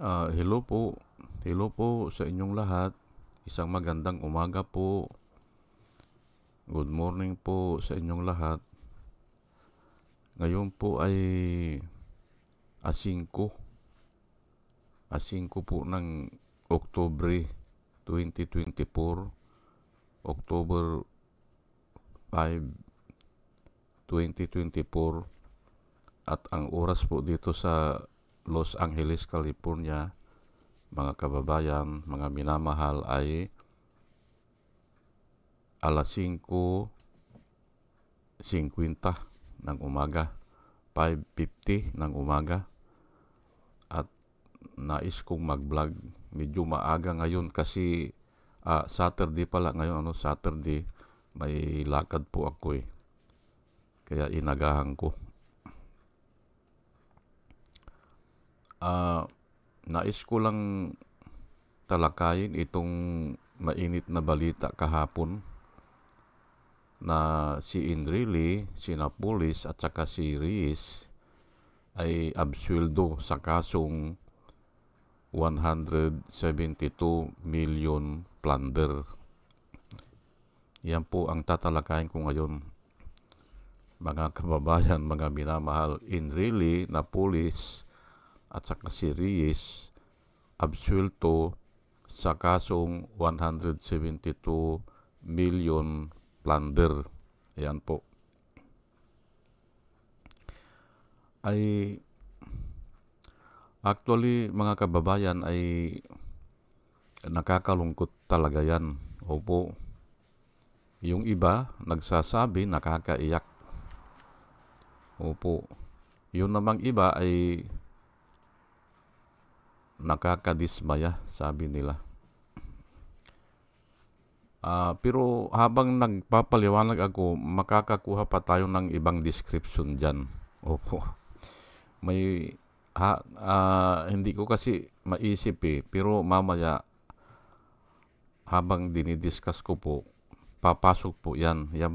Hello po. Hello po sa inyong lahat. Isang magandang umaga po. Good morning po sa inyong lahat. Ngayon po ay asingko. Asingko po ng Oktubre 2024. October 5, 2024. At ang oras po dito sa Los Angeles, California, mga kababayan, mga minamahal, ay alas 5:50 ng umaga, 5:50 ng umaga. At nais kong mag-vlog. Medyo maaga ngayon kasi Saturday pala ngayon, Saturday. May lakad po ako eh. Kaya inagahan ko. Nais ko lang talakayin itong mainit na balita kahapon na si Enrile, si Napoles at saka si Reyes ay absueldo sa kasong 172 million plunder. Yan po ang tatalakayin ko ngayon. Mga kababayan, mga minamahal, Enrile, Napoles at saka si Reyes absuelto sa kasong 172 million plunder. Ayan po. Ay actually mga kababayan ay nakakalungkot talaga yan. Opo. Yung iba nagsasabi nakakaiyak. Opo. Yung namang iba ay nakakadismaya, sabi nila. Pero habang nagpapaliwanag ako, makakakuha pa tayo ng ibang description dyan. Opo. Hindi ko kasi maisip eh. Pero mamaya, habang dinidiscuss ko po, papasok po yan. Yung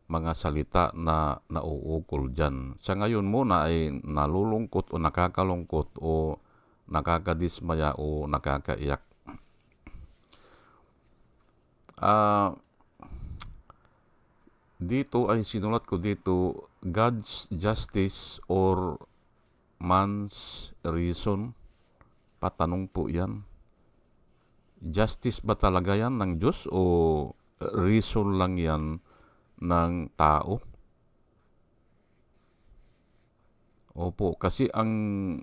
mga salita na nauukol dyan. Sa ngayon muna ay nalulungkot o nakakalungkot o nakakadismaya o nakakaiyak. Dito ay sinulat ko dito, God's justice or man's reason? Patanong po yan. Justice ba talaga yan ng Diyos o reason lang yan ng tao? Opo, kasi ang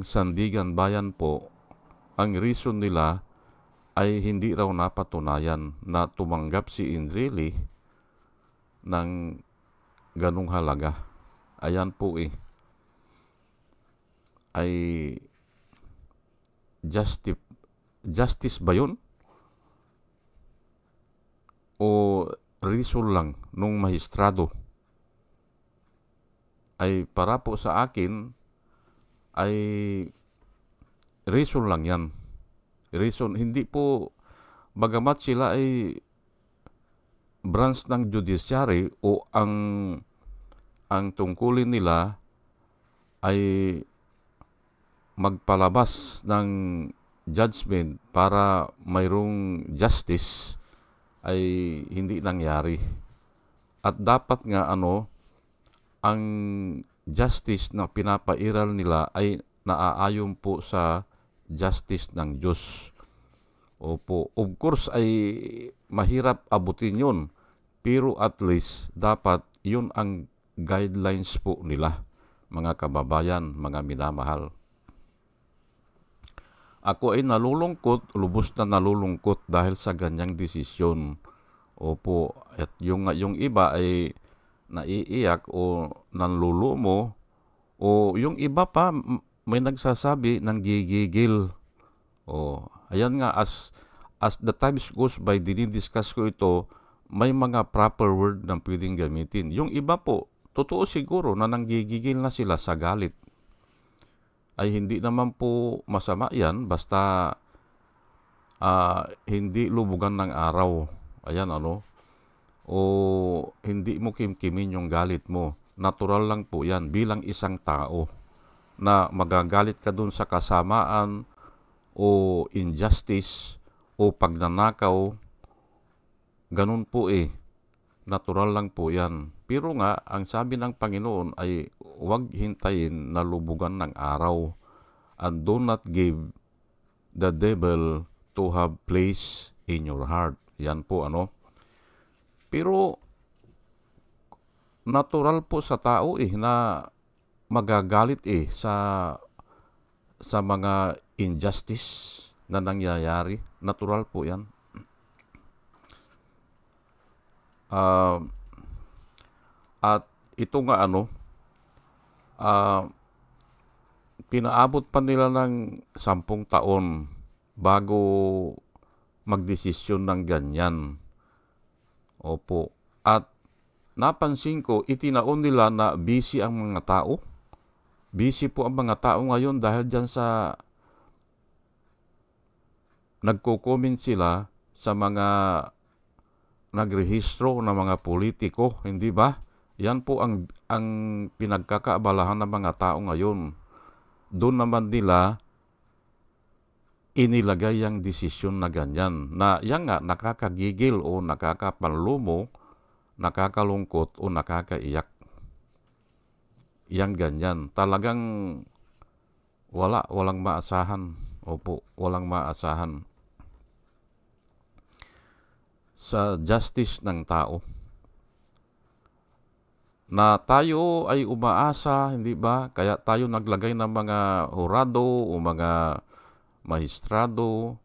Sandigan Bayan po, ang reason nila ay hindi raw napatunayan na tumanggap si Enrile ng ganung halaga. Ayan po eh. Ay justice ba yun? O reason lang nung mahistrado? Ay para po sa akin ay reason lang yan. Reason, hindi po, bagamat sila ay branch ng judiciary o ang tungkulin nila ay magpalabas ng judgment para mayroong justice, ay hindi nangyari. At dapat nga ang justice na pinapairal nila ay naaayon po sa justice ng Diyos. Opo, of course ay mahirap abutin yun, pero at least dapat yun ang guidelines po nila, mga kababayan, mga minamahal. Ako ay nalulungkot, lubos na nalulungkot dahil sa ganyang desisyon. Opo, at yung iba ay naiiyak o nanlulumo, o yung iba pa may nagsasabi ng gigigil. Ayan nga, as the times goes by, dinidiscuss ko ito, may mga proper word na pwedeng gamitin. Yung iba po, totoo siguro na nanggigigil na sila sa galit. Ay hindi naman po masama yan, basta hindi lubugan ng araw. Ayan o hindi mo kimkimin yung galit mo. Natural lang po yan bilang isang tao na magagalit ka dun sa kasamaan o injustice o pagnanakaw. Ganun po natural lang po yan. Pero nga, ang sabi ng Panginoon ay huwag hintayin na lubugan ng araw, and do not give the devil to have place in your heart. Yan po Pero natural po sa tao na magagalit sa mga injustice na nangyayari. Natural po yan. At ito nga pinaabot pa nila ng 10 taon bago magdesisyon ng ganyan. Opo. At napansin ko, itinaon nila na busy ang mga tao. Busy po ang mga tao ngayon dahil dyan sa nagko-comment sila sa mga nagrehistro ng mga politiko, hindi ba? Yan po ang pinagkakaabalahan ng mga tao ngayon. Doon naman nila inilagay ang desisyon na ganyan. Na yan nga, nakakagigil o nakakapanlumo, nakakalungkot o nakakaiyak. Yan ganyan. Talagang walang maasahan. Opo, walang maasahan sa justice ng tao. Na tayo ay umaasa, hindi ba? Kaya tayo naglagay ng mga hurado o mga mahistrado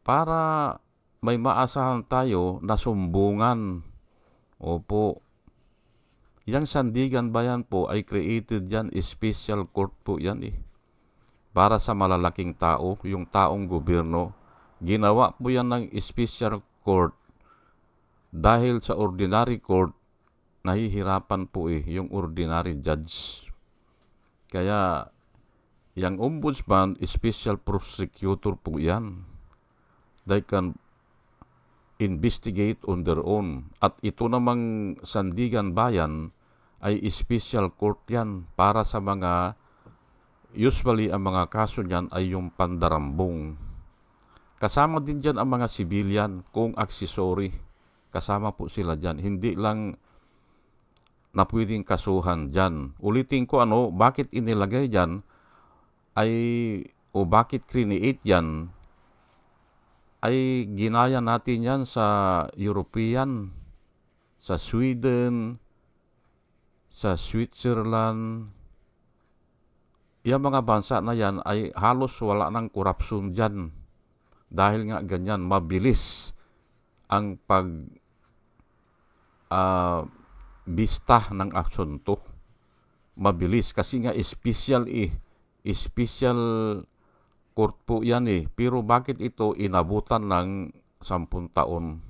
para may maasahan tayo na sumbungan. Opo. Yang Sandigan Bayan po ay created yan, special court po yan para sa malalaking tao, yung taong gobyerno. Ginawa po yan ng special court dahil sa ordinary court, nahihirapan po yung ordinary judge. Kaya, yung ombudsman, special prosecutor po yan. They can investigate on their own. At ito namang Sandigan Bayan ay special court yan para sa mga, usually ang mga kaso niyan ay yung pandarambong. Kasama din dyan ang mga civilian kung accessory. Kasama po sila dyan. Hindi lang na pwedeng kasuhan dyan. Ulitin ko bakit inilagay dyan o bakit create yan, ay ginaya natin yan sa European, sa Sweden, sa Switzerland. Yung mga bansa na yan ay halos wala ng korupsyon dyan. Dahil nga ganyan, mabilis ang bista ng asunto. Mabilis kasi nga special special court po yan Pero bakit ito inabutan ng 10 taon?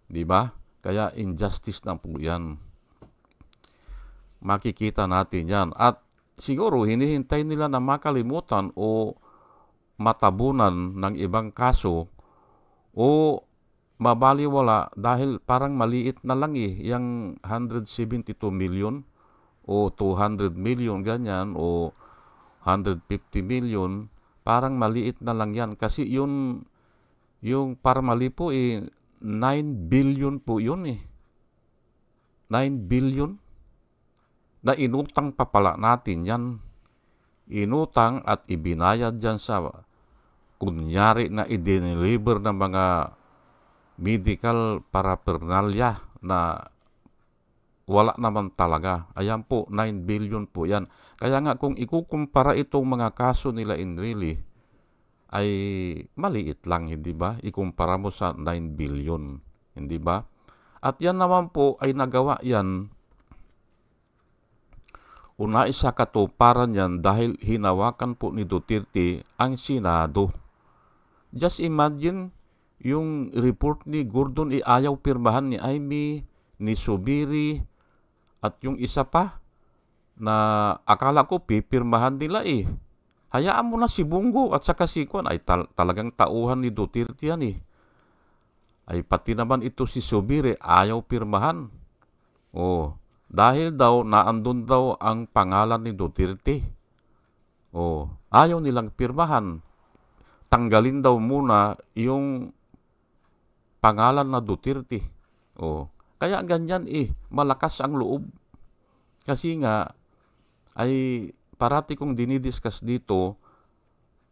Di ba? Kaya injustice na po yan. Makikita natin yan. At siguro hinihintay nila na makalimutan o matabunan ng ibang kaso o mabaliwala dahil parang maliit na lang yung 172 million o 200 million ganyan o 150 million, parang maliit na lang yan kasi yung Parmali po 9 billion po yun 9 billion na inutang pa pala natin yan. Inutang at ibinayad dyan sa kunyari na i-deliver ng mga medical paraphernalia na wala naman talaga. Ayan po, 9 billion po yan. Kaya nga kung ikukumpara itong mga kaso nila in really, ay maliit lang, hindi ba? Ikumpara mo sa 9 billion, hindi ba? At yan naman po ay nagawa yan, una isa katuparan yan dahil hinawakan po ni Duterte ang Senado. Just imagine, yung report ni Gordon ayaw pirmahan ni Amy, ni Subiri, at yung isa pa na akala ko pipirmahan nila Hayaan mo na si Bungo at saka si Kwan ay talagang tauhan ni Duterte yan Ay pati naman ito si Subiri ayaw pirmahan. Dahil daw naandun daw ang pangalan ni Duterte. Ayaw nilang pirmahan. Tanggalin daw muna yung pangalan na Duterte. Kaya ganyan malakas ang loob. Kasi nga, ay parati kong dinidiscuss dito,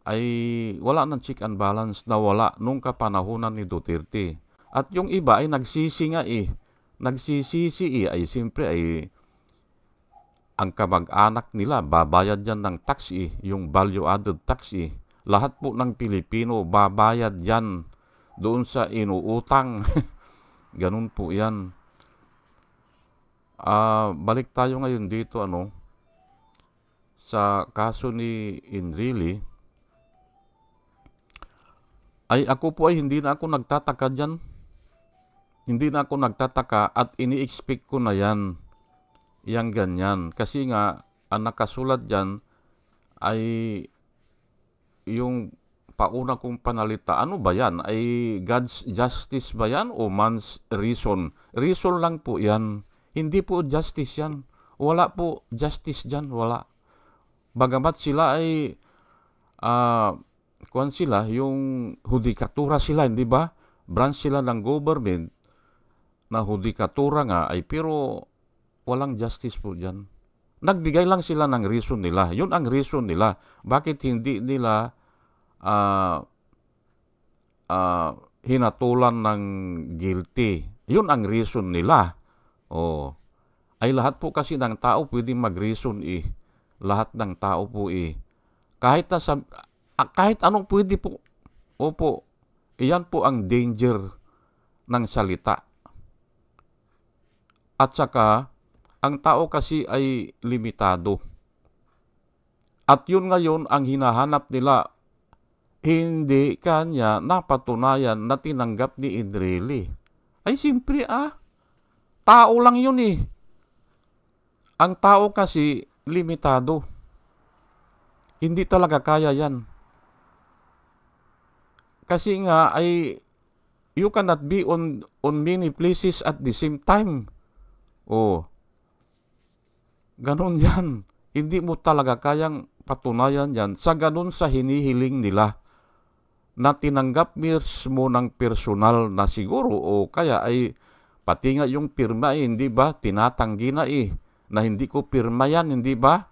ay wala ng check and balance na wala nung kapanahunan ni Duterte. At yung iba ay nagsisi nga nagsisisi ay siyempre ay ang kamag-anak nila, babayad yan ng tax yung value-added tax Lahat po ng Pilipino, babayad yan doon sa inuutang. Ganun po yan. Balik tayo ngayon dito, sa kaso ni Enrile. Ay ako po ay hindi na ako nagtataka dyan. Hindi na ako nagtataka at ini-expect ko na yan. Yang ganyan. Kasi nga, ang nakasulat dyan ay yung pauna kong panalita. Ano ba yan? Ay God's justice ba yan o man's reason? Reason lang po yan. Hindi po justice yan. Wala po justice dyan. Wala. Bagamat sila ay yung hudikatura sila, hindi ba? Branch sila ng government na hudikatura nga ay pero walang justice po dyan. Nagbigay lang sila ng reason nila. Yun ang reason nila. Bakit hindi nila hinatulan ng guilty? Yun ang reason nila. Ay lahat po kasi ng tao pwedeng mag-reason Lahat ng tao po kahit anong pwede po. Opo. Iyan po ang danger ng salita. At saka, ang tao kasi ay limitado. At yun ngayon ang hinahanap nila. Hindi kanya napatunayan na tinanggap ni Enrile. Ay simpre tao lang yun Ang tao kasi limitado. Hindi talaga kaya yan. Kasi nga ay you cannot be on many places at the same time. Ganon yan. Hindi mo talaga kayang patunayan yan sa ganon sa hinihiling nila na tinanggap mismo ng personal na siguro kaya ay pati nga yung pirma hindi ba tinatanggi na na hindi ko pirma yan, hindi ba?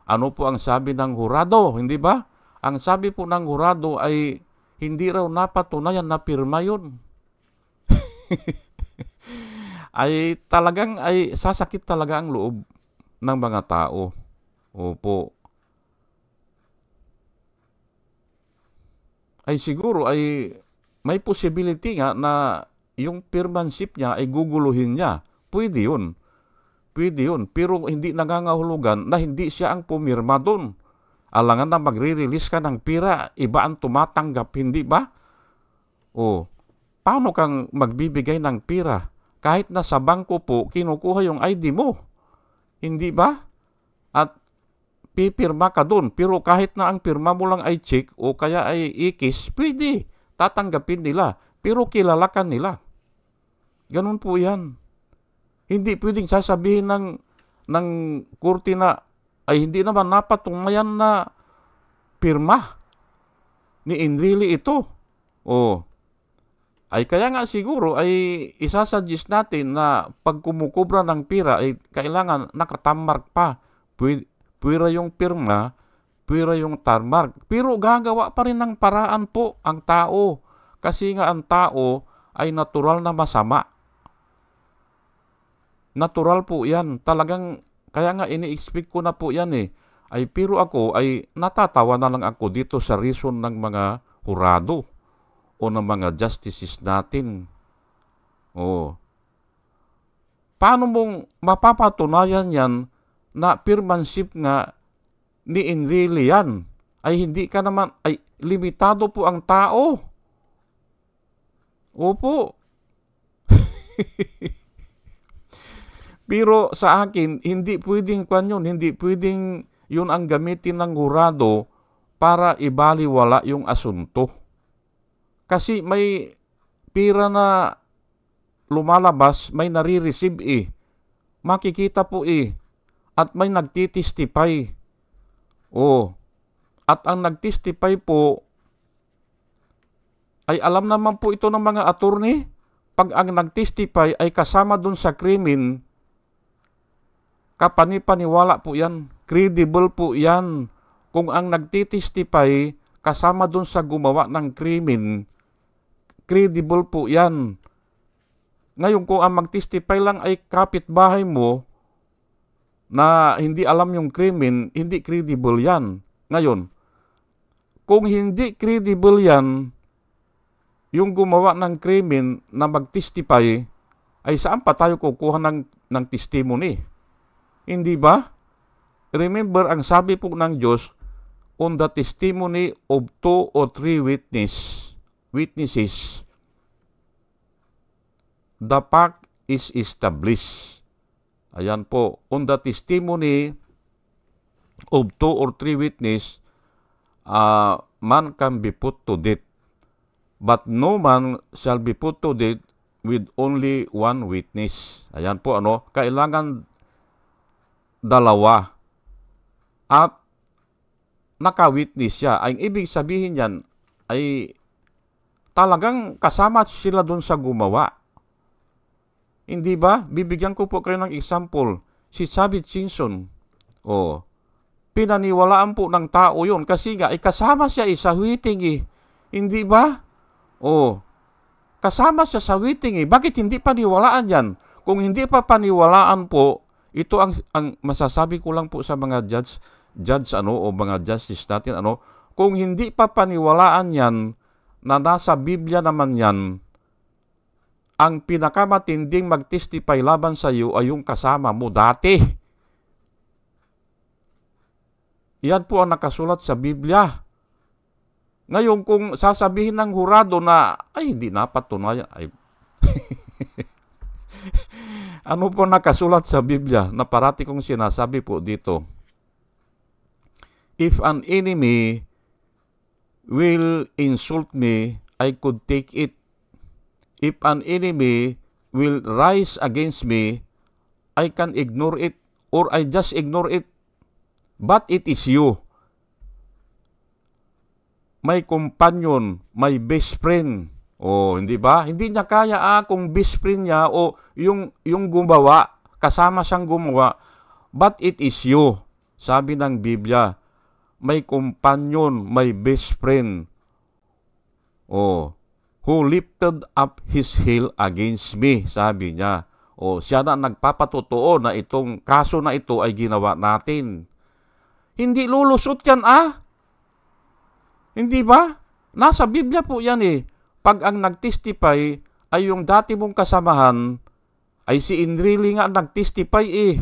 Ano po ang sabi ng hurado, hindi ba? Ang sabi po ng hurado ay hindi raw napatunayan na pirma yun. Ay talagang ay sasakit talaga ang loob ng mga tao. Opo. Ay siguro ay may possibility nga na yung pirmanship niya ay guguluhin niya. Pwede yun. Pero hindi nangangahulugan na hindi siya ang pumirma doon. Alangan na magre-release ka ng pira, iba ang tumatanggap, hindi ba? Paano kang magbibigay ng pira? Kahit na sa bangko po, kinukuha yung ID mo. Hindi ba? At pipirma ka doon. Pero kahit na ang pirma mo lang ay check o kaya ay ikis, pwede. Tatanggapin nila. Pero kilala ka nila. Ganun po yan. Hindi pwedeng sasabihin ng korte na ay hindi naman napatunayan na pirma ni Enrile ito. Ay kaya nga siguro ay isasuggest natin na pag kumukubra ng pira ay kailangan nakatammark pa. Pwera yung pirma, pwera yung tarmark. Pero gagawa pa rin ng paraan po ang tao. Kasi nga ang tao ay natural na masama. Natural po yan. Talagang kaya nga ini-expect ko na po yan Ay pero ako ay natatawa na lang ako dito sa reason ng mga hurado o ng mga justices natin. Paano mong mapapatunayan yan na pirmanship nga ni Enrile yan? Ay hindi ka naman, ay limitado po ang tao. Opo. Pero sa akin, hindi pwedeng hindi pwedeng yun ang gamitin ng hurado para ibaliwala yung asunto. Kasi may pira na lumalabas, may nare-receive makikita po at may nagtitistify. At ang nagtistify po ay alam naman po ito ng mga attorney, pag ang nagtistify ay kasama dun sa krimen, kapanipaniwala po yan, credible po yan. Kung ang nagtitistify kasama dun sa gumawa ng krimen, credible po yan. Ngayon, kung ang magtestify lang ay kapitbahay mo na hindi alam yung krimen, hindi credible yan. Ngayon, kung hindi credible yan, yung gumawa ng krimen na magtestify, ay saan pa tayo kukuha ng testimony? Hindi ba? Remember, ang sabi po ng Diyos, on the testimony of 2 or 3 witnesses, the fact is established. Ayan po, on the testimony of 2 or 3 witnesses, man can be put to death. But no man shall be put to death with only one witness. Ayan po, kailangan dalawa. At naka-witness siya. Ang ibig sabihin yan ay talagang kasama sila dun sa gumawa. Hindi ba? Bibigyan ko po kayo ng example. Si Chavit Singson. Pinaniwalaan po ng tao yun kasi nga, kasama siya sa witting Hindi ba? Kasama siya sa witting Bakit hindi paniwalaan yan? Kung hindi pa paniwalaan po, ito ang masasabi ko lang po sa mga judge o mga justice natin, kung hindi pa paniwalaan yan, na nasa Biblia naman yan, ang pinakamatinding mag-testify laban sa iyo ay yung kasama mo dati. Yan po ang nakasulat sa Biblia. Ngayon, kung sasabihin ng hurado na, hindi napatunayan, ano po nakasulat sa Biblia na parati kong sinasabi po dito? If an enemy will insult me, I could take it. If an enemy will rise against me, I can ignore it or I just ignore it. But it is you, my companion, my best friend. Hindi ba? Hindi niya kaya kung best friend niya o yung gumawa, kasama siyang gumawa. But it is you, sabi ng Biblia, my companion, my best friend. Who lifted up his heel against me, sabi niya. Siya na nagpapatotoo na itong kaso na ito ay ginawa natin. Hindi lulusot yan, Hindi ba? Nasa Biblia po yan Pag ang nagtestify ay yung dati mong kasamahan, ay si Enrile nga nagtestify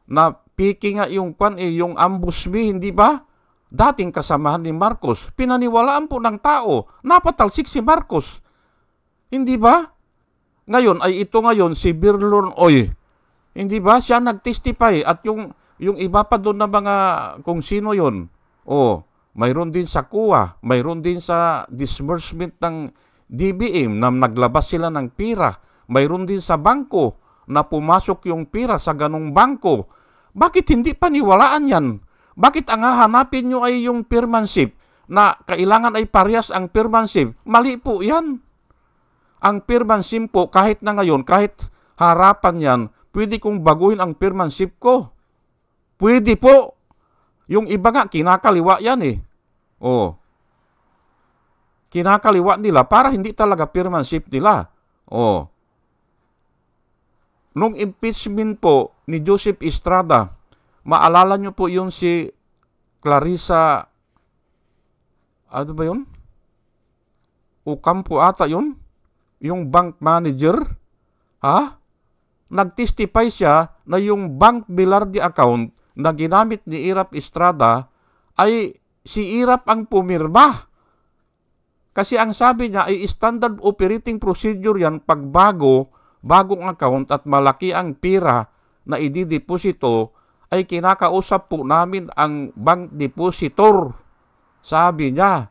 na piki nga yung yung ambush me, hindi ba? Dating kasamahan ni Marcos, pinaniwalaan po ng tao, napatalsik si Marcos. Hindi ba? Ngayon ay ito ngayon si Birlon Oy. Hindi ba? Siya nagtestify at yung iba pa doon na mga kung sino yon. Mayroon din sa kuwa, mayroon din sa disbursement ng DBM na naglabas sila ng pira. Mayroon din sa bangko na pumasok yung pira sa ganong bangko. Bakit hindi paniwalaan yan? Bakit ang hahanapin nyo ay yung firmanship na kailangan ay parehas ang firmanship? Mali po yan. Ang firmanship po, kahit na ngayon, kahit harapan yan, pwede kong baguhin ang firmanship ko. Pwede po. Yung iba nga, kinakaliwa yan kinakaliwa nila para hindi talaga firmanship nila. Nung impeachment po ni Joseph Estrada, maalala nyo po yun si Clarissa, ano ba yun? Ocampo ata yun? Yung bank manager? Nag-testify siya na yung Bank Bilardi account na ginamit ni Irap Estrada ay si Irap ang pumirma. Kasi ang sabi niya ay standard operating procedure yan pag bagong account at malaki ang pira na idideposito ay kinakausap po namin ang bank depositor. Sabi niya.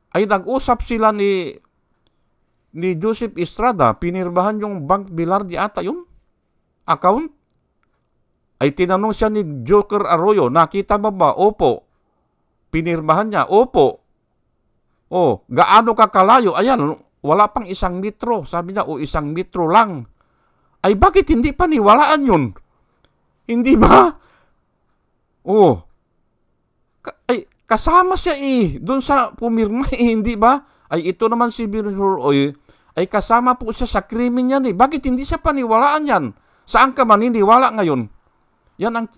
Ay nag-usap sila ni ni Joseph Estrada, pinirmahan yung Bank Bilardi ata yun, account. Ay tinanong siya ni Joker Arroyo, nakita mo ba? Opo. Pinirmahan niya, opo. O, gaano ka kalayo? Ayan, wala pang 1 metro. Sabi niya, 1 metro lang. Ay bakit hindi paniwalaan yun? Hindi ba? O, ay kasama siya doon sa pumirma hindi ba? Ay ito naman si Birhur ay kasama po siya sa krimen yan Bakit hindi siya paniwalaan yan? Saan ka maniniwala ngayon? Yan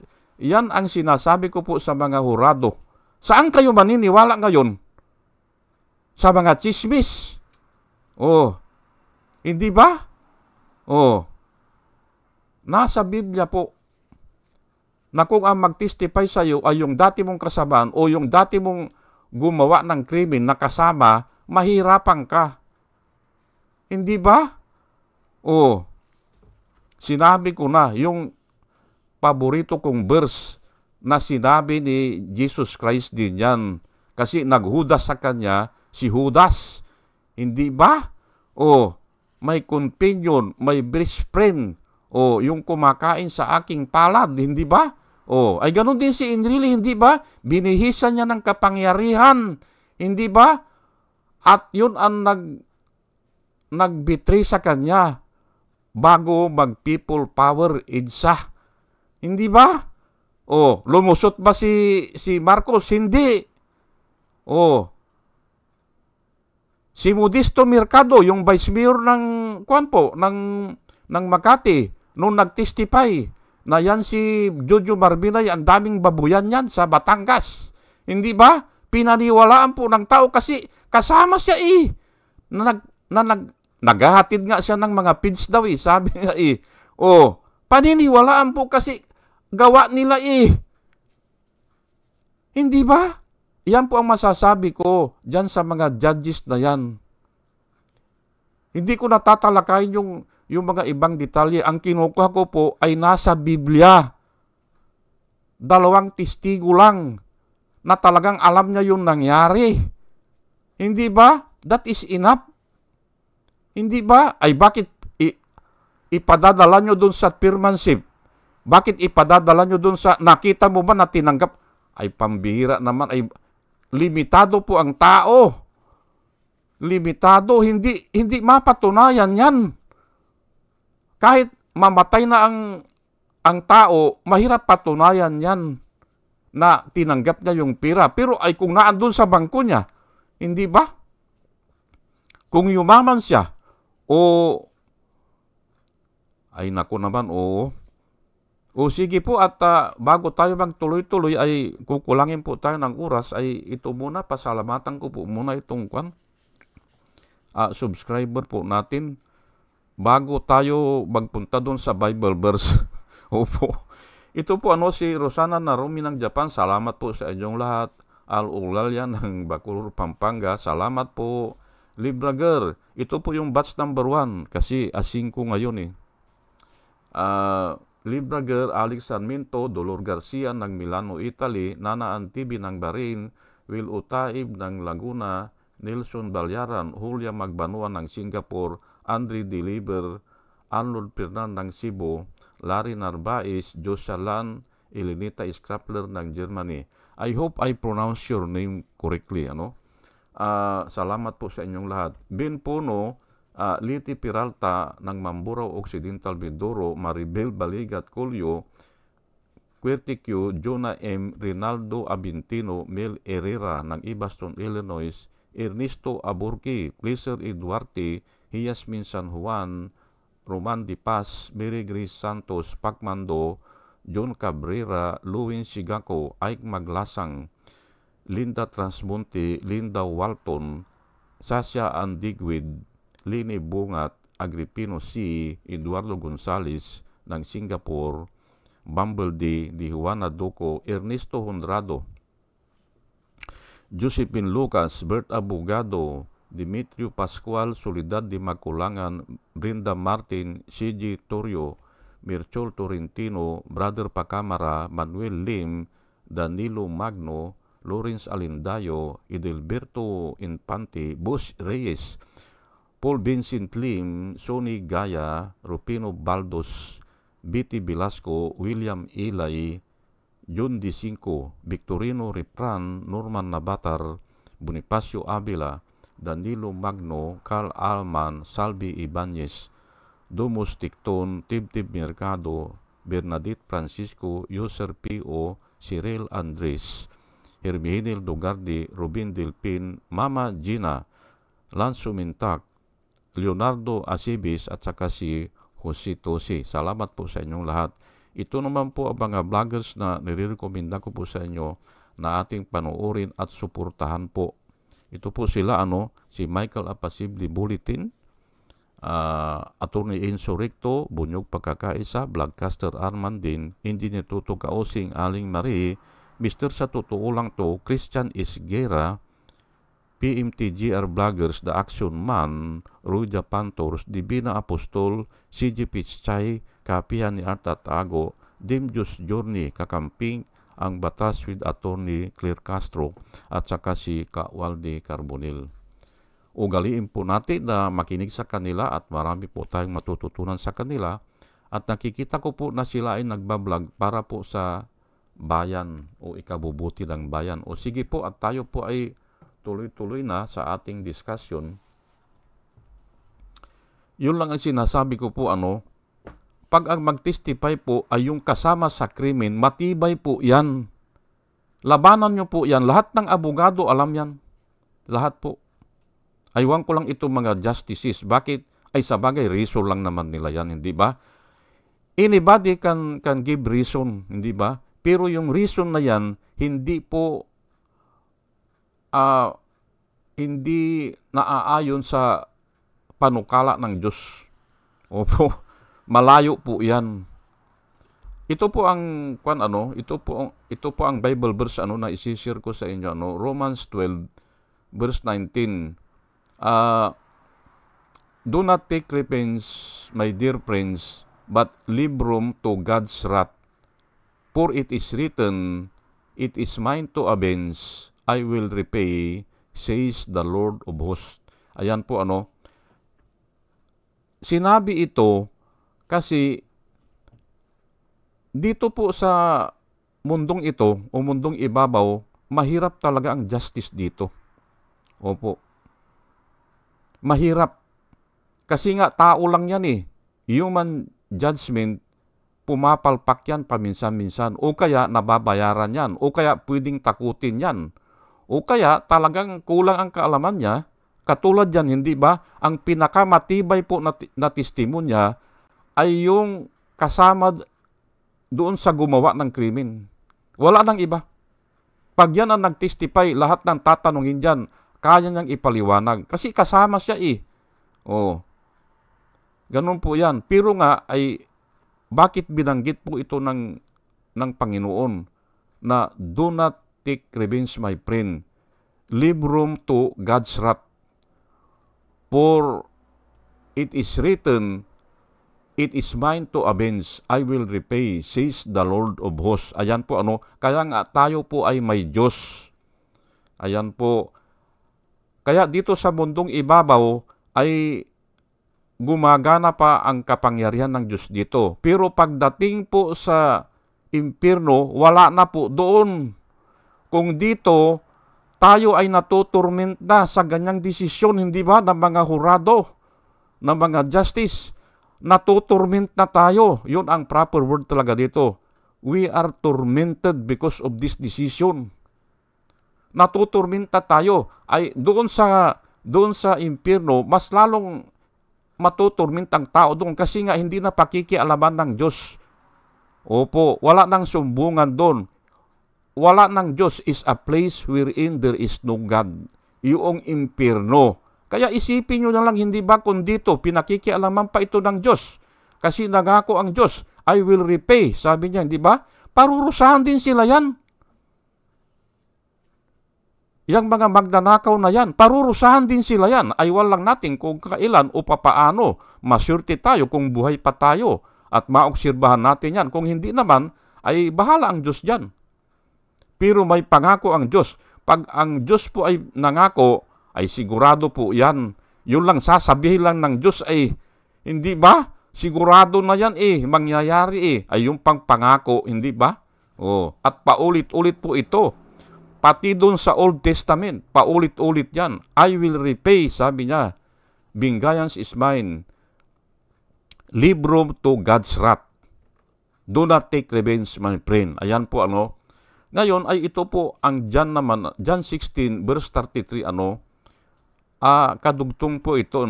ang sinasabi ko po sa mga hurado. Saan kayo maniniwala ngayon? Sa mga chismis. Hindi ba? Nasa Biblia po na kung ang mag-testify sa iyo ay yung dati mong kasamaan o yung dati mong gumawa ng krimen na kasama, mahirapan ka. Hindi ba? Sinabi ko na, yung paborito kong verse na sinabi ni Jesus Christ din yan. Kasi naghudas sa kanya si Judas. Hindi ba? May companion, may best friend. Yung kumakain sa aking palad. Hindi ba? Ay ganun din si Enrile, hindi ba? Binihisan niya ng kapangyarihan. Hindi ba? At yun ang nagbetray sa kanya bago mag-people power EDSA. Hindi ba? Lumusot ba si Marcos? Hindi. Si Modesto Mercado, yung vice mayor ng Makati, nung nag-testify na yan si Jojo Marbinay, ang daming babuyan yan sa Batangas. Hindi ba? Pinaniwalaan po ng tao kasi kasama siya naghahatid nga siya ng mga pids daw sabi nga paniniwalaan po kasi gawa nila Hindi ba? Yan po ang masasabi ko dyan sa mga judges na yan. Hindi ko natatalakayin yung mga ibang detalye. Ang kinukuha ko po ay nasa Biblia. 2 testigo lang na talagang alam niya yung nangyari. Hindi ba? That is enough. Hindi ba? Ay bakit ipadadala nyo dun sa firmanship? Bakit ipadadala nyo dun sa nakita mo ba na tinanggap? Ay pambihira naman. Ay limitado po ang tao. Limitado. Hindi mapatunayan yan. Kahit mamatay na ang tao, mahirap patunayan yan na tinanggap niya yung pira. Pero ay kung naandun sa bangko niya, hindi ba? Kung yumaman siya, ay naku naman, sige po at bago tayo magtuloy-tuloy ay kukulangin po tayo ng oras ay ito muna, pasalamatan ko po muna itong subscriber po natin. Bago tayo magpunta doon sa Bible verse. Opo. Ito po si Rosana Narumi ng Japan. Salamat po sa inyong lahat. Al-Ulalya ng Bacolod, Pampanga. Salamat po. Librager. Ito po yung batch number 1 kasi A5 ngayon Librager, Alex Sarmiento, Dolor Garcia ng Milano, Italy, Nana Antibi ng Bahrain, Will Utaib ng Laguna, Nelson Balyaran, Julia Magbanua ng Singapore, Andre Deliver, Arnold Fernan ng Cebu, Larry Narvaez, Josalan, Elenita Skrapler ng Germany. I hope I pronounce your name correctly. Salamat po sa inyong lahat. Ben Puno, Liti Peralta ng Mamburao Occidental, Mindoro, Maribel Baligat Colio, Querticio, Jonah M. Rinaldo Abintino, Mel Herrera ng Ibaston, Illinois, Ernesto Aburki, Pleasure Eduarte, Yasmin San Juan, Roman Di Paz, Mary Grace Santos, Pacmando, John Cabrera, Luwin Sigako, Ike Maglasang, Linda Transmonte, Linda Walton, Sasha Andigwid, Lini Bungat, Agripino C., Eduardo Gonzales ng Singapore, Bumblebee, Di Juana Duco, Ernesto Honrado, Josephine Lucas, Bert Abogado, Dimitrio Pascual, Soledad de Maculangan, Brenda Martin, CG Torrio, Mirchol Torrentino, Brother Pacamara, Manuel Lim, Danilo Magno, Lawrence Alindayo, Edelberto Infante, Boss Reyes, Paul Vincent Lim, Sonny Gaya, Rufino Baldos, B.T. Velasco, William Ilay, John D. Cinco, Victorino Ripran, Norman Nabatar, Bonifacio Avila, Danilo Magno, Carl Alman, Salvi Ibanez, Domus Ticton, Tibtib Mercado, Bernadette Francisco, Yoser P.O., Cyril Andres, Herminil Dugardi, Robin Delpin, Mama Gina, Lanzo Mintak, Leonardo Asibis at saka si Jose Tosi. Salamat po sa inyong lahat. Ito naman po ang mga vloggers na nire-recommenda ko po sa inyo na ating panoorin at suportahan po. Ito po sila si Michael Apasibli Bulletin, Attorney Enzo Recto, Bunyog Pagkakaisa, Vlogcaster Armandin, Engineer Tuto Kaosing, Aling Marie, Mr. Sa Totoo Lang To, Christian Isguera, PMTGR Vloggers, The Action Man, Ruja Pantors, Divina Apostol, CG Picchay, Kapihan ni Art Atago, Dimjus Journey, Kakamping, Ang Batas with Attorney Claire Castro, at saka si Kawaldi Carbonil. Ugaliin po natin na makinig sa kanila at marami po tayong matututunan sa kanila, at nakikita ko po na sila ay nagbablog para po sa bayan o ikabubuti ng bayan. O sige po, at tayo po ay tuloy-tuloy na sa ating discussion. Yun lang ang sinasabi ko po, pag ang mag-testify po ay yung kasama sa krimen, matibay po yan. Labanan nyo po yan. Lahat ng abogado alam yan. Lahat po. Aywan ko lang ito mga justices. Bakit? Ay sa bagay, reason lang naman nila yan, hindi ba? Anybody can give reason, hindi ba? Pero yung reason na yan, hindi po hindi naaayon sa panukala ng Diyos. Opo, malayo po 'yan. Ito po ang ito po ang Bible verse na i-share ko sa inyo, Romans 12 verse 19. Do not take revenge, my dear friends, but leave room to God's wrath. For it is written, it is mine to avenge, I will repay, says the Lord of hosts. Ayan po Sinabi ito kasi dito po sa mundong ito o mundong ibabaw, mahirap talaga ang justice dito. Opo. Mahirap. Kasi nga tao lang yan Human judgment, pumapalpak yan paminsan-minsan. O kaya nababayaran yan. O kaya pwedeng takutin yan. O kaya talagang kulang ang kaalaman niya. Katulad yan, hindi ba? Ang pinakamatibay po na testimonya ay yung kasama doon sa gumawa ng krimen. Wala nang iba. Pag yan ang nag-testify, lahat ng tatanungin dyan, kaya niyang ipaliwanag. Kasi kasama siya Ganun po yan. Pero nga ay bakit binanggit po ito ng Panginoon na do not take revenge, my friend. Leave room to God's wrath. For it is written, it is mine to avenge, I will repay, says the Lord of hosts. Ayan po kaya nga tayo po ay may Diyos. Ayan po. Kaya dito sa mundong ibabaw ay gumagana pa ang kapangyarihan ng Diyos dito. Pero pagdating po sa impyerno, wala na po doon. Kung dito, tayo ay natuturment na sa ganyang desisyon, hindi ba, ng mga hurado, ng mga justice. Natuturment na tayo. Yun ang proper word talaga dito. We are tormented because of this decision. Natuturment na tayo. Ay doon sa impyerno, mas lalong matuturment ang tao doon kasi nga hindi na pakikialaman ng Diyos. Opo, wala nang sumbungan doon. Wala ng Diyos is a place wherein there is no God. Yung impyerno. Kaya isipin nyo na lang, hindi ba kung dito pinakikialaman pa ito ng Diyos? Kasi nangako ang Diyos, I will repay. Sabi niya, hindi ba? Parurusahan din sila yan. Yang mga magnanakaw na yan, parurusahan din sila yan. Aywan lang natin kung kailan o papaano. Masyurte tayo kung buhay pa tayo at maobserbahan natin yan. Kung hindi naman, ay bahala ang Diyos dyan. Pero may pangako ang Diyos. Pag ang Diyos po ay nangako, ay sigurado po yan. yun lang sasabihin lang ng Diyos ay, hindi ba? Sigurado na yan mangyayari ay yung pangpangako, hindi ba? At paulit-ulit po ito. Pati doon sa Old Testament, paulit-ulit yan. I will repay, sabi niya. Vengeance is mine. Leave room to God's wrath. Do not take revenge, my friend. Ayan po Ngayon ay ito po ang John 16 verse 33 kadugtong po ito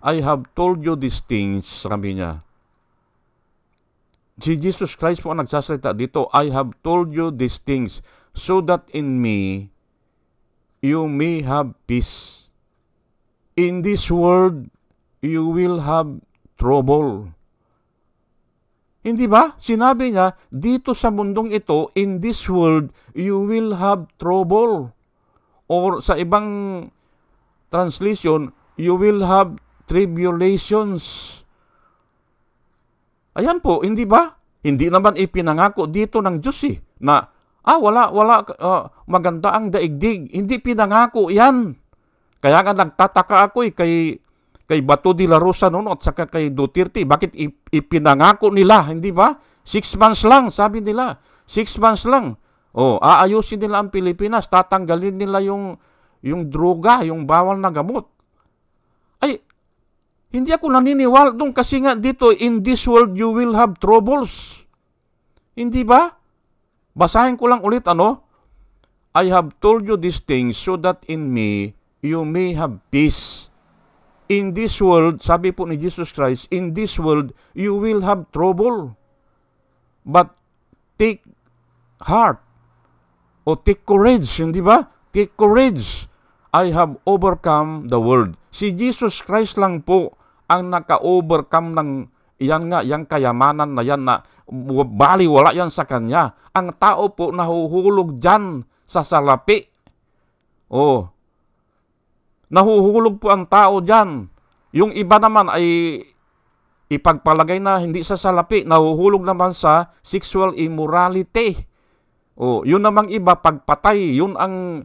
I have told you these things, sabi niya. Si Jesus Christ po ang nagsasalita dito, I have told you these things so that in me you may have peace. In this world you will have trouble. Hindi ba? Sinabi niya, dito sa mundong ito, in this world you will have trouble. Or sa ibang translation, you will have tribulations. Ayan po, hindi ba? Hindi naman ipinangako dito ng Diyos na wala maganda ang daigdig. Hindi pinangako yan. Kaya nga nagtataka ako kay Bato de la Rosa noon at saka kay Duterte. Bakit ipinangako nila, hindi ba? 6 months lang, sabi nila. 6 months lang. Aayusin nila ang Pilipinas, tatanggalin nila yung droga, yung bawal na gamot. Ay, hindi ako naniniwala doon kasi nga dito, in this world you will have troubles. Hindi ba? Basahin ko lang ulit I have told you these things so that in me you may have peace. In this world, sabi po ni Jesus Christ, in this world you will have trouble. But take heart o take courage, hindi ba? Take courage. I have overcome the world. Si Jesus Christ lang po ang naka-overcome ng yung kayamanan na yan na baliwala yan sa kanya. Ang tao po nahuhulog dyan sa salapi. Nahuhulog po ang tao dyan. Yung iba naman ay ipagpalagay na hindi sa salapi, nahuhulog naman sa sexual immorality. Yun namang iba, pagpatay, yun ang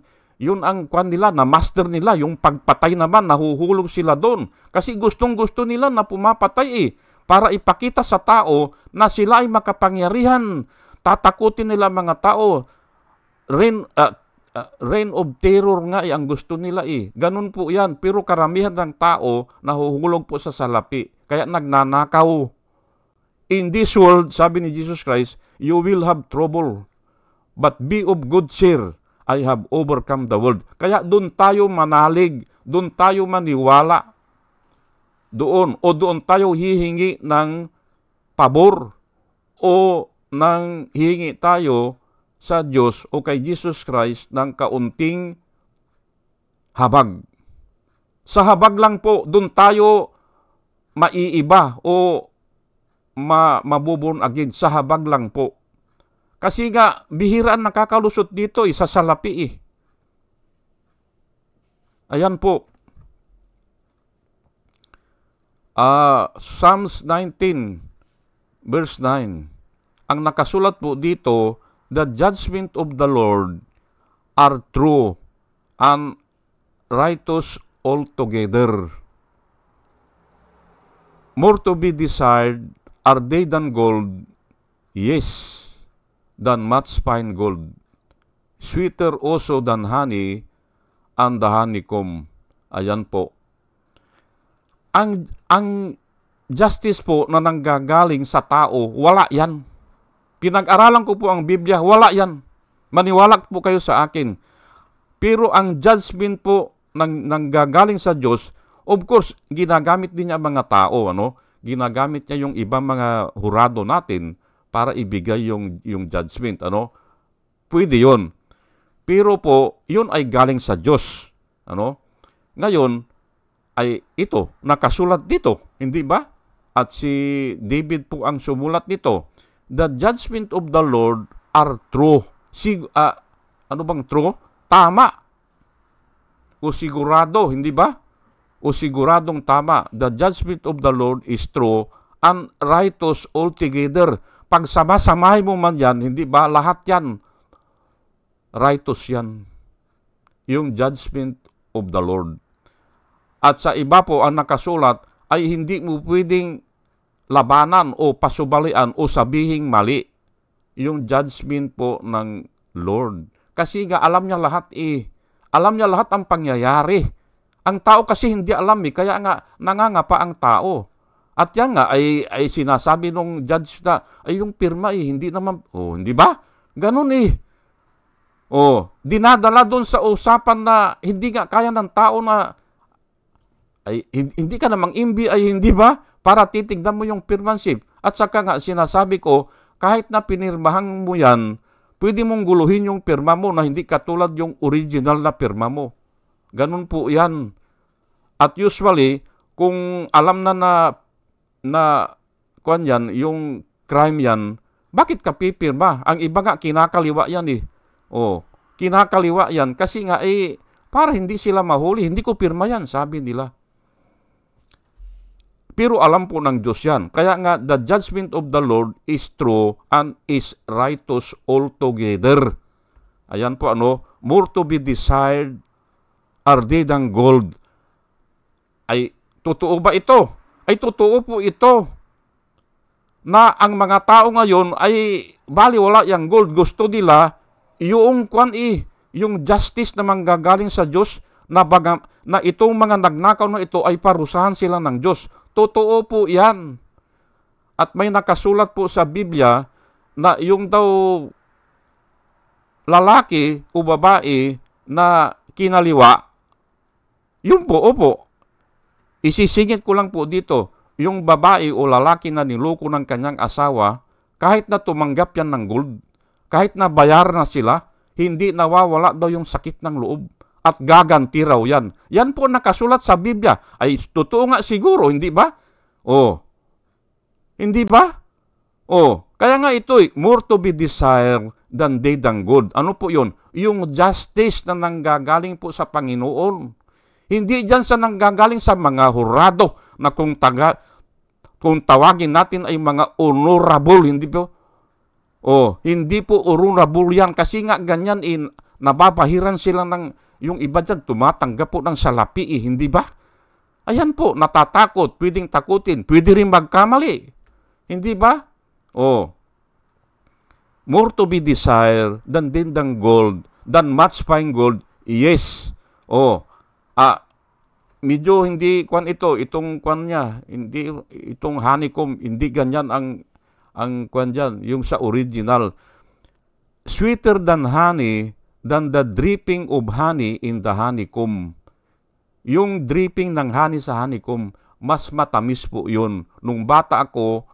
kwan nila, na master nila, yung pagpatay naman, nahuhulog sila doon. Kasi gustong-gusto nila na pumapatay para ipakita sa tao na sila ay makapangyarihan. Tatakutin nila mga tao. Reign of terror nga ang gusto nila Ganun po yan. Pero karamihan ng tao nahuhulog po sa salapi. Kaya nagnanakaw. In this world, sabi ni Jesus Christ, you will have trouble. But be of good cheer. I have overcome the world. Kaya doon tayo manalig. Doon tayo maniwala. Doon tayo hihingi ng pabor. O nang hihingi tayo sa Diyos o kay Jesus Christ ng kaunting habag. Sa habag lang po, doon tayo maiiba o mabuborn again. Sa habag lang po. Kasi nga, bihiraan nakakalusot dito sa salapi Ayan po. Psalms 19, verse 9. Ang nakasulat po dito, the judgment of the Lord are true and righteous altogether. More to be desired are they than gold, yes, than much fine gold. Sweeter also than honey and the honeycomb. Ayan po. Ang justice po na nanggagaling sa tao, wala yan. Pinag-aralan ko po ang Biblia, wala yan. Maniwala po kayo sa akin. Pero ang judgment po nanggagaling sa Diyos, of course, ginagamit din niya mga tao, Ginagamit niya yung ibang mga hurado natin para ibigay yung judgment, Pwede yun. Pero po, yun ay galing sa Diyos, Ngayon, ay ito, nakasulat dito, hindi ba? At si David po ang sumulat nito. The judgment of the Lord are true. Ano bang true? Tama. O sigurado, hindi ba? O siguradong tama. The judgment of the Lord is true and righteous altogether. Pag sama-samahin mo man yan, hindi ba? Lahat yan. Righteous yan. Yung judgment of the Lord. At sa iba po ang nakasulat ay hindi mo pwedeng labanan o pasubalian o sabihing mali yung judgment po ng Lord. Kasi nga alam niya lahat Alam niya lahat ang pangyayari. Ang tao kasi hindi alam kaya nga nangangapa ang tao. At yan nga ay sinasabi nung judge na ay yung pirma hindi naman, hindi ba? Ganun dinadala doon sa usapan na hindi nga kaya ng tao na ay hindi ka namang imbi hindi ba? Para titignan mo yung pirmanship. At saka nga sinasabi ko, kahit na pinirmahan mo yan, pwede mong guluhin yung pirma mo na hindi katulad yung original na pirma mo. Ganun po yan. At usually, kung alam na kuwan yan, yung crime yan, bakit ka pipirma? Ang iba nga kinakaliwa yan kinakaliwa yan kasi nga para hindi sila mahuli, hindi ko pirma yan, sabi nila. Pero alam po ng Diyos yan. Kaya nga, the judgment of the Lord is true and is righteous altogether. Ayan po more to be desired are they than gold. Ay, totoo ba ito? Ay, totoo po ito. Na ang mga tao ngayon ay baliwala yung gold. Gusto nila yung yung justice na manggagaling sa Diyos na itong mga nagnakaw na ito ay parusahan sila ng Diyos. Totoo po yan. At may nakasulat po sa Biblia na yung daw lalaki o babae na kinaliwa, yun po, isisingit ko lang po dito, yung babae o lalaki na niloko ng kanyang asawa, kahit na tumanggap yan ng gold, kahit na bayar na sila, hindi nawawala daw yung sakit ng loob. At gaganti raw yan. Yan po nakasulat sa Biblia. Ay, totoo nga siguro, hindi ba? Hindi ba? Kaya nga ito, more to be desired than they than good. Ano po yun? Yung justice na nanggagaling po sa Panginoon. Hindi dyan sa nanggagaling sa mga hurado na kung tawagin natin ay mga honorable, hindi po? Hindi po honorable yan kasi nga ganyan nababahiran sila ng yung iba dyan tumatanggap po ng salapi hindi ba? Ayan po, natatakot, pwedeng takutin, pwede rin magkamali. Hindi ba? More to be desired than gold, than much fine gold, yes. Medyo hindi itong kwan niya, hindi itong honeycomb, hindi ganyan ang kwan dyan, yung sa original. Sweeter than honey, than the dripping of honey in the honeycomb. Yung dripping ng honey sa honeycomb, mas matamis po yun. Nung bata ako,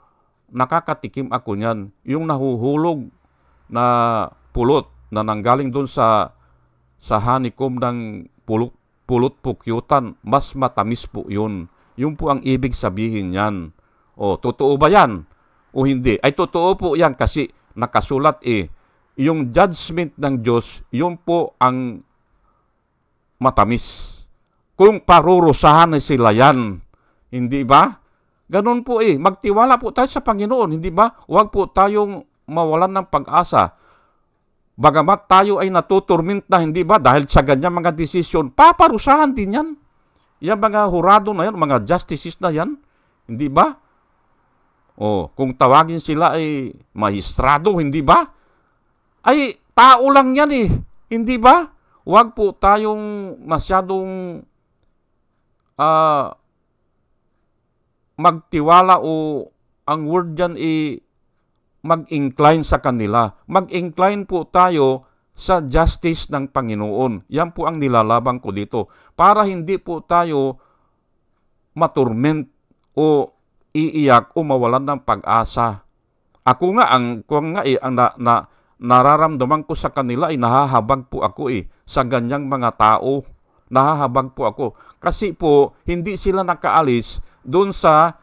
nakakatikim ako niyan. Yung nahuhulog na pulot na nanggaling doon sa honeycomb ng pulot pukyutan, mas matamis po yun. Yun po ang ibig sabihin yan. Totoo ba yan? O hindi? Ay, totoo po yan kasi nakasulat yung judgment ng Diyos, yun po ang matamis. Kung parurusahan na sila yan, hindi ba? Ganun po magtiwala po tayo sa Panginoon, hindi ba? Huwag po tayong mawalan ng pag-asa. Bagamat tayo ay natuturment na, hindi ba? Dahil sa ganyan mga desisyon, paparusahan din yan. Yung mga hurado na yan, mga justices na yan, hindi ba? Kung tawagin sila ay mahistrado, hindi ba? Ay, tao lang yan hindi ba? Huwag po tayong masyadong magtiwala o ang word dyan mag-incline sa kanila. Mag-incline po tayo sa justice ng Panginoon. Yan po ang nilalaban ko dito. Para hindi po tayo maturment o iiyak o mawalan ng pag-asa. Ako nga, ang nararamdaman ko sa kanila nahahabag po ako sa ganyang mga tao. Nahahabag po ako. Kasi po, hindi sila nakaalis doon sa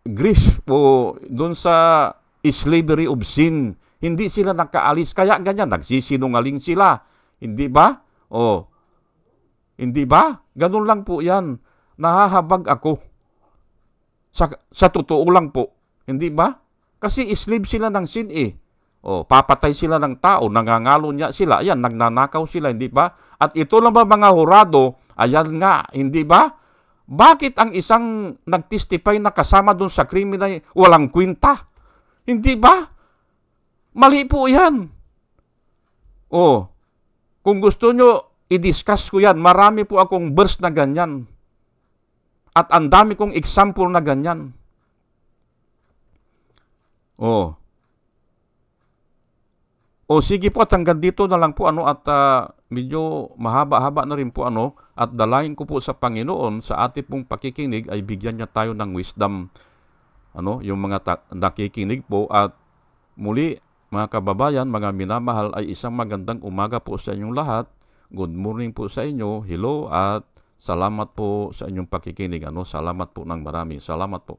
Greece o doon sa slavery of sin. Hindi sila nakaalis. Kaya ganyan, nagsisinungaling sila. Hindi ba? Hindi ba? Ganun lang po yan. Nahahabag ako. Sa totoo lang po. Hindi ba? Kasi slave sila ng sin O, papatay sila ng tao, nangangalo niya sila. Ayan, nagnanakaw sila, hindi ba? At ito lang ba mga hurado? Ayan nga, hindi ba? Bakit ang isang nagtestify na kasama dun sa krimen ay walang kwenta? Hindi ba? Mali po yan. O, kung gusto nyo, i-discuss ko yan. Marami po akong verse na ganyan. At ang dami kong example na ganyan. O sige po, at hanggang dito na lang po at medyo mahaba-haba na rin po at dalayan ko po sa Panginoon sa ating pong pakikinig ay bigyan niya tayo ng wisdom yung mga nakikinig po. At muli mga kababayan, mga minamahal, ay isang magandang umaga po sa inyong lahat. Good morning po sa inyo. Hello at salamat po sa inyong pakikinig. Salamat po ng marami. Salamat po.